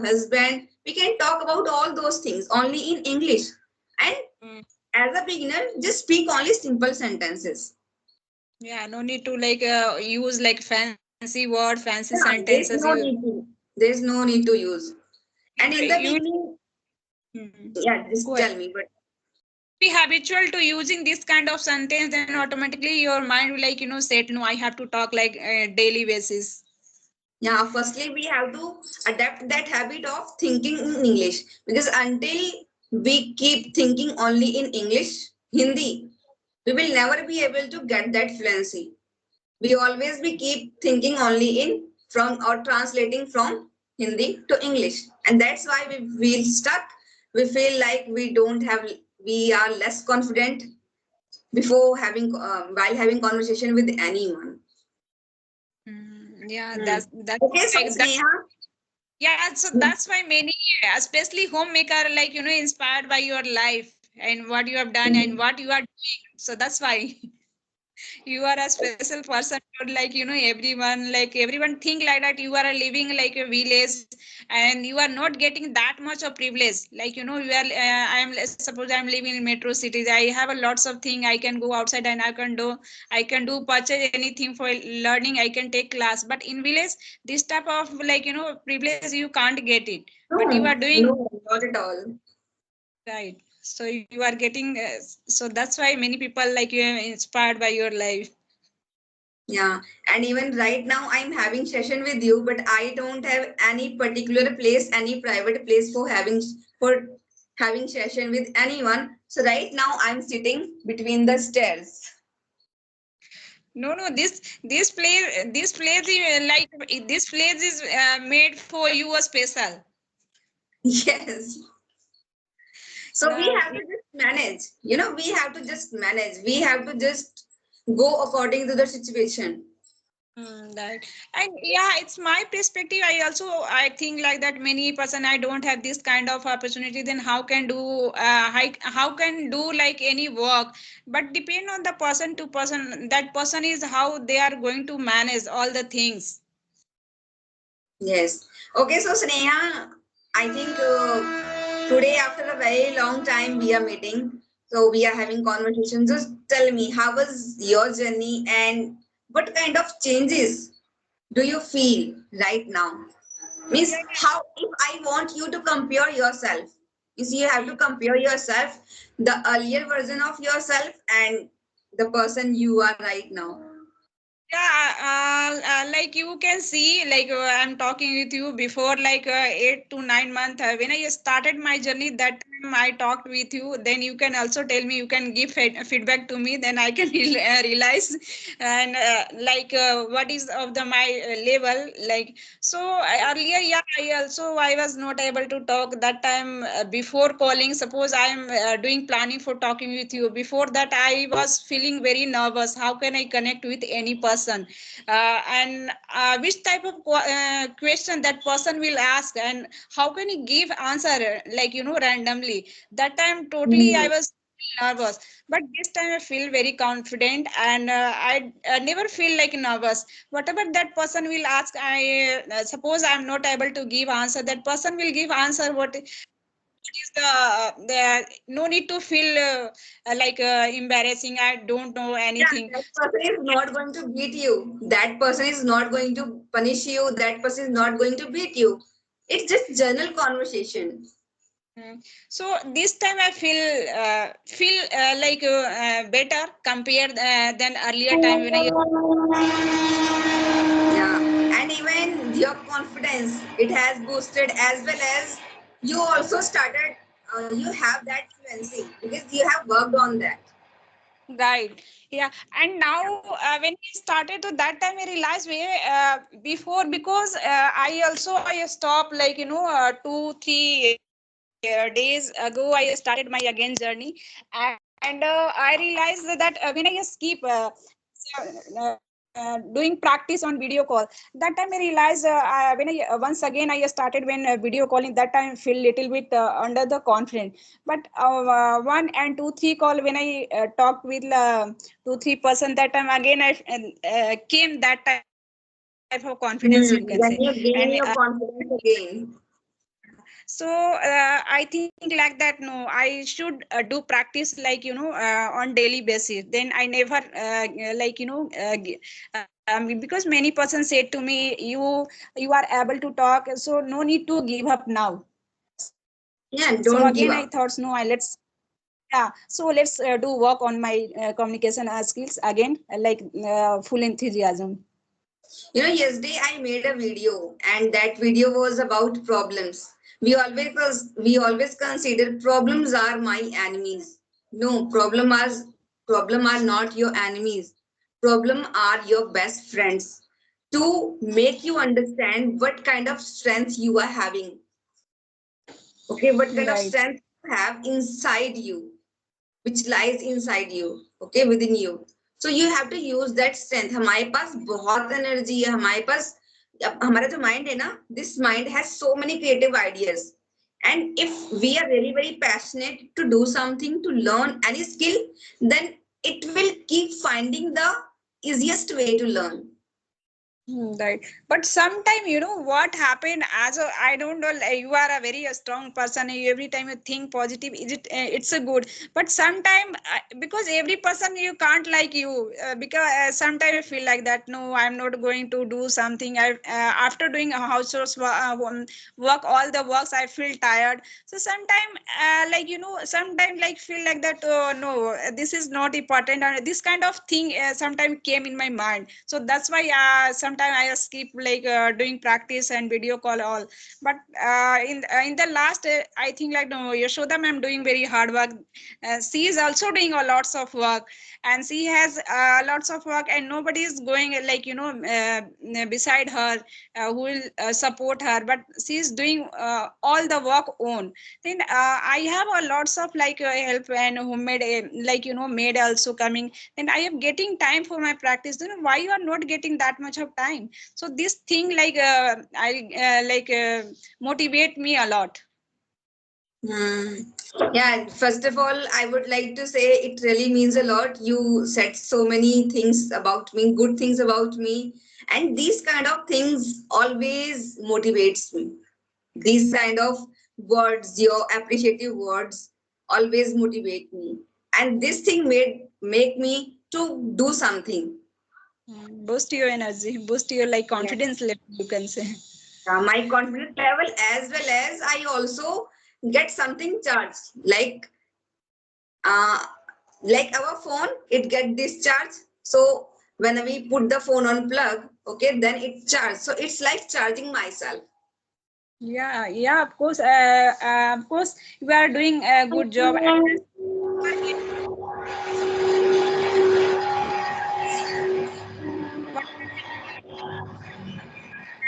husband, we can talk about all those things only in English. And Mm. as a beginner, just speak only simple sentences. Yeah, no need to like use like fancy word, fancy Yeah, sentences. there's You no need to. There's no need to use. And in the you beginning, Mhm. yeah, just Go ahead. tell me. But Be habitual to using this kind of sentence, then automatically your mind will like set, no, I have to talk like daily basis. yeah, firstly, we have to adapt that habit of thinking in English, because until we keep thinking only in English, Hindi, we will never be able to get that fluency. We always be keep thinking only in from or translating from Hindi to English, and that's why we feel stuck. We feel like we are less confident before having while having conversation with anyone. Yeah, Hmm. that's Okay, so like that. Sneha. Yeah, so that's why many, especially homemaker, like inspired by your life and what you have done and what you are doing. So that's why you are a special person for like everyone think like that you are living like a village and you are not getting that much of privilege, like you are I am, let's suppose I'm living in metro cities, I have a lots of thing, I can go outside and I can do purchase anything for learning, I can take class, but in village this type of like privilege you can't get it, but you are No, doing no, not at all. right. So you are getting so that's why many people like you are inspired by your life. Yeah, and even right now I'm having session with you, but I don't have any particular place, any private place for having session with anyone. So right now I'm sitting between the stairs. No, no, this place like this place is made for you a special. Yes. So we No, have to just manage. We have to just manage. We have to just go according to the situation. that and yeah, it's my perspective. I think like that many person I don't have this kind of opportunity. Then how can do like any work? But depend on the person to person. That person is how they are going to manage all the things. Yes. Okay, so Sneha, I think today after a very long time we are meeting. So we are having conversation. Just tell me, how was your journey and what kind of changes do you feel right now? Means how if I want you to compare yourself, is you have to compare yourself, the earlier version of yourself and the person you are right now. Yeah, like you can see, like I'm talking with you before like 8 to 9 months. When I started my journey, that time I talked with you. Then you can also tell me, you can give feedback to me. Then I can realize and what is of the my level. Like so earlier, yeah, I was not able to talk that time before calling. Suppose I am doing planning for talking with you. Before that, I was feeling very nervous. How can I connect with any person? And which type of question that person will ask, and how can he give answer like randomly? That time totally I Hmm. was nervous, but this time I feel very confident, and I never feel like nervous. Whatever that person will ask, I suppose I'm not able to give answer, that person will give answer what is the no need to feel embarrassing, I don't know Yeah, anything. that person is not going to beat you. That person is not going to punish you. That person is not going to beat you. It's just general conversation. So this time I feel better compared than earlier time when I Yeah, and even your confidence, it has boosted, as well as you also started. You have that fluency because you have worked on that. right. Yeah, and now when I started to that time I realized before, because I stopped like 2 3 days ago I started my again journey, and I realized that when I just keep doing practice on video call, that time I realized when I once again I started when video calling, that time I feel little bit under the confident, but 1 and 2 3 call when I talked with 2 3 person, that time again I came that type of confidence, you can say. When you And gain your confidence again. So I think like that, no, I should do practice, like on daily basis. Then I never like because many persons said to me, you are able to talk, so no need to give up now. So Yeah, again I don't thought, give no, up. yeah, so let's do work on my communication skills again, like full enthusiasm. Yesterday I made a video, and that video was about problems. We always consider problems are my enemies. No, problem are not your enemies. Problem are your best friends to make you understand what kind of strength you are having. Okay, what kind of Right. strength you have inside you, which lies inside you, okay, within you. So you have to use that strength. हमारे पास बहुत energy है हमारे पास. अब हमारा जो mind है ना, this mind has so many creative ideas, and if we are really very passionate to do something, to learn any skill, then it will keep finding the easiest way to learn. Right, but sometime what happened, as a, I don't know, like, you are a very strong person, every time you think positive, is it it's a good. But sometime because every person you can't like you, because sometime I feel like that, no, I'm not going to do something. I after doing a house chores, work, all the works, I feel tired. So sometime sometime like feel like that, oh no, this is not important, and this kind of thing sometime came in my mind. So that's why sometimes I skip, like doing practice and video call all. But in the last I think, like, no, Yashoda ma'am doing very hard work. She is also doing a lots of work, and she has lots of work, and nobody is going beside her, who will support her, but she is doing all the work on. Then I have a lots of, like, help and homemade, maid also coming. Then I am getting time for my practice. Why you are not getting that much of time? So this thing, like, I motivate me a lot. Hmm. Yeah, first of all, I would like to say it really means a lot. You said so many things about me, good things about me, and these kind of things always motivates me. These kind of words, your appreciative words, always motivate me, and this thing made make me to do something. Boost your energy, boost your, like, Yeah. confidence level, you can say. My confidence level, as well as I also get something charged, uh, like our phone, it get discharged. So when we put the phone on plug, okay, then it charge. So it's like charging myself. Yeah, yeah, of course, you are doing a good job, and you are getting whatever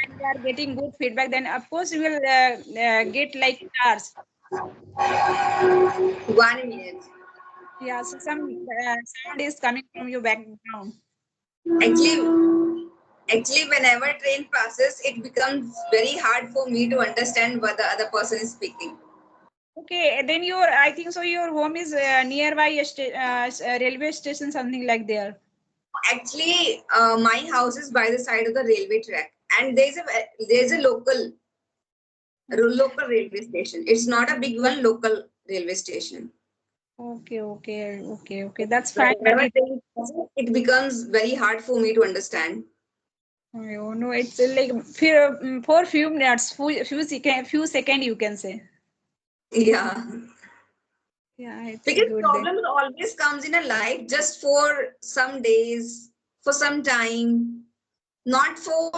and you are getting good feedback. Then of course you will get, like, stars. 1 minute. Yeah, so some sound is coming from your background. Actually, whenever train passes, it becomes very hard for me to understand what the other person is speaking. Okay, then your, I think so, your home is nearby a railway station, something like there. Actually, my house is by the side of the railway track, and there's a local railway station. It's not a big one, local railway station. Okay, okay, okay, okay. That's fine. But Whenever train passes, it becomes very hard for me to understand. oh, no, it's like for few minutes, few second, you can say. Yeah, Yeah, it's because good then. problems always comes in a life just for some days, for some time, not for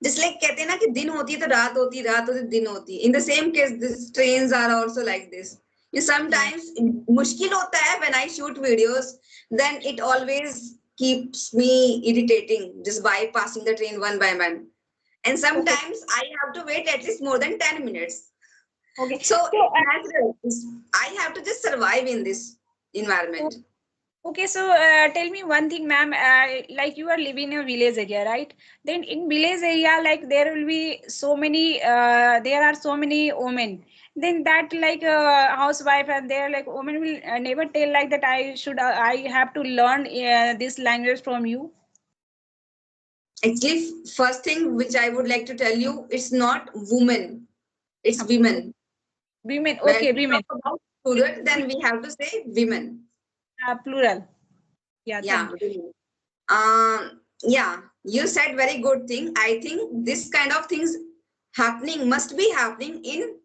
just like कहते हैं ना कि दिन होती है तो रात होती है रात होती है दिन होती है. In the same case, these trains are also like this. You Yeah. sometimes मुश्किल होता है when I shoot videos, then it always keeps me irritating just by passing the train one by one. And Okay. sometimes I have to wait at least more than 10 minutes. Okay. So So, it's natural. I have to just survive in this uh, environment. okay, so tell me one thing, ma'am. Like, you are living in a village area, right? Then in village area, like, there will be so many. There are so many women. Then that, like, housewife, and there, like, women will never tell like that. I have to learn this language from you. Actually, first thing which I would like to tell you, it's not woman. It's women. Women. When Okay, we women. talk about plural, then we have to say women. Plural. Yeah, Yeah, thank you. women. Yeah, you said very good thing. I think this kind of things happening must be happening in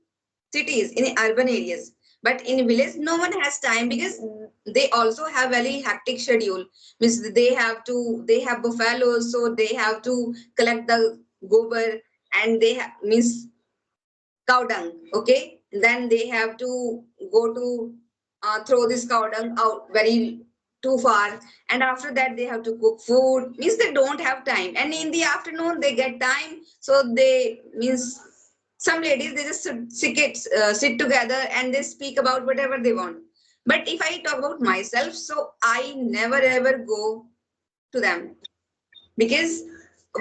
cities, in urban areas. But in village, no one has time because they also have very hectic schedule. Means they have buffaloes, so they have to collect the gobar, and means cow dung. Okay, then they have to go to throw this cow dung out very too far, and after that they have to cook food. Means they don't have time, and in the afternoon they get time, so they means some ladies they just sit together and they speak about whatever they want. But if I talk about myself, so I never ever go to them because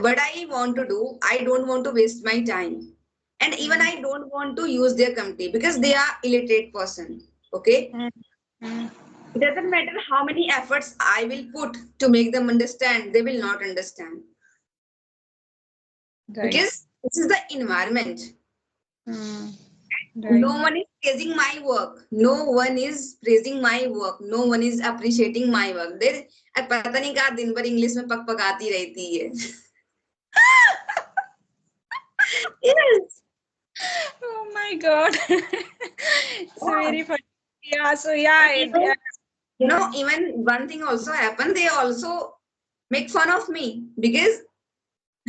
what I want to do, I don't want to waste my time. And even Mm. I don't want to use their company because they are illiterate person. Okay. Mm. Mm. It doesn't matter how many efforts I will put to make them understand, they will not understand. Right. Because this is the environment. Mm. No Right. one is praising my work. No one is praising my work. No one is appreciating my work. There, पता नहीं कहाँ दिन भर English में पक पकाती रहती है. Yes. Oh my God. It's Yeah. very funny. Yeah, so And yeah, even one thing also happened. They also make fun of me because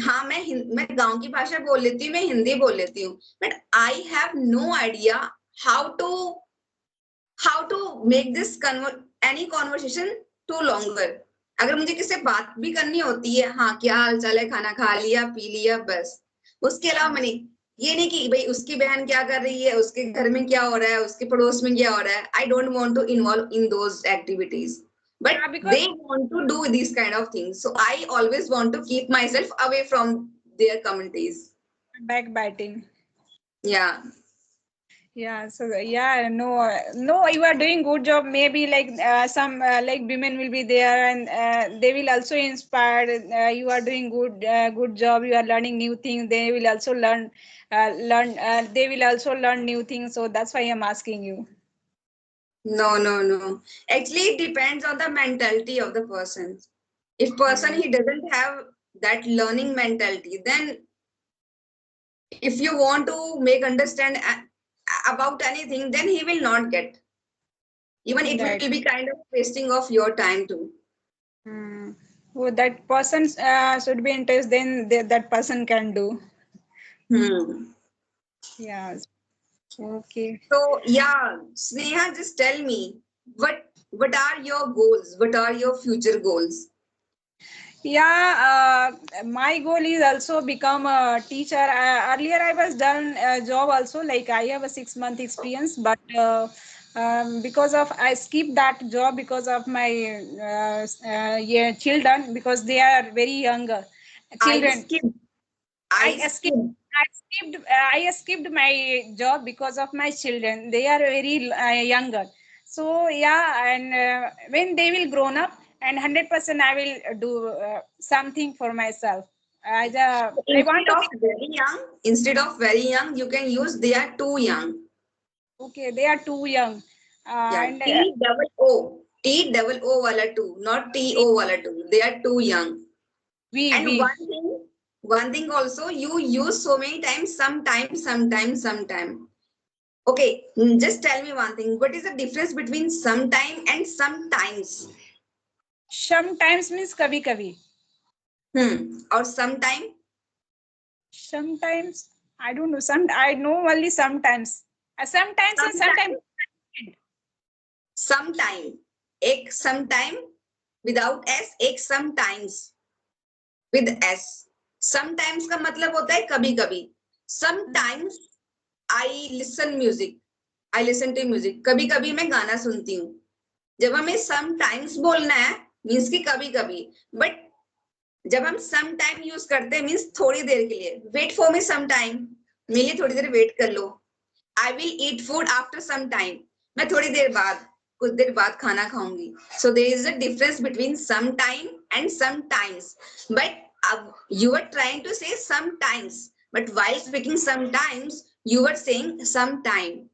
हाँ मैं गांव की भाषा बोल लेती हूँ, मैं हिंदी बोल लेती हूँ, but I have no idea how to how to make this any conversation too longer. अगर मुझे किससे बात भी करनी होती है, हाँ क्या हाल चाल है, खाना खा लिया पी लिया बस, उसके अलावा मैंने ये नहीं कि भाई उसकी बहन क्या कर रही है, उसके घर में क्या हो रहा है, उसके पड़ोस में क्या हो रहा है. I don't want to involve in those activities, but yeah, because they want to do these kind of things, so I always want to keep myself away from their communities. backbiting. Yeah. Yeah, so yeah, no, you are doing good job. Maybe like some like women will be there and they will also inspire. You are doing good job. You are learning new things. They will also learn. They will also learn new things. So that's why I'm asking you. No, no, no. Actually, it depends on the mentality of the person. If person Mm, he doesn't have that learning mentality, then if you want to make understand about anything, then he will not get. Even it will right. be kind of wasting of your time too. Mm. Oh, that person should be interested. Then that person can do. Hmm. Yeah. Okay. So yeah, Sneha, just tell me what are your goals? What are your future goals? Yeah, my goal is also become a teacher. Earlier, I was done a job also. Like I have a 6 month experience, but because of I skipped that job because of my yeah, children because they are very younger I children. skipped. I I escaped. skipped. I skipped my job because of my children. They are very younger. So yeah, and when they will grown up, and 100% I will do something for myself. I want to be Instead of very young, you can use they are too young. okay. They are too young, Yeah, and T double O. T double O wala two, not T O wala two. They are too young. And we one thing also, you use so many times, sometime. Okay, just tell me one thing. What is the difference between sometime and sometimes? sometimes means kabhi kabhi. Or sometime? Sometimes I don't know. Some I know only sometimes. Sometimes and sometimes. Sometime. Sometime. Ek sometime without S, ek sometimes with S. Sometimes का मतलब होता है कभी कभी. Sometimes I listen music. I listen to music. कभी कभी मैं गाना सुनती हूँ. जब हमें sometimes बोलना है मीन्स कि कभी कभी, बट जब हम सम टाइम यूज करते हैं मीन्स थोड़ी देर के लिए. Wait for me some time, मेरे लिए थोड़ी देर वेट कर लो. I will eat food after some time, मैं थोड़ी देर बाद कुछ देर बाद खाना खाऊंगी. So there is a difference between some time and some times. But you are trying to say some times, but while speaking sometimes You were saying sometime.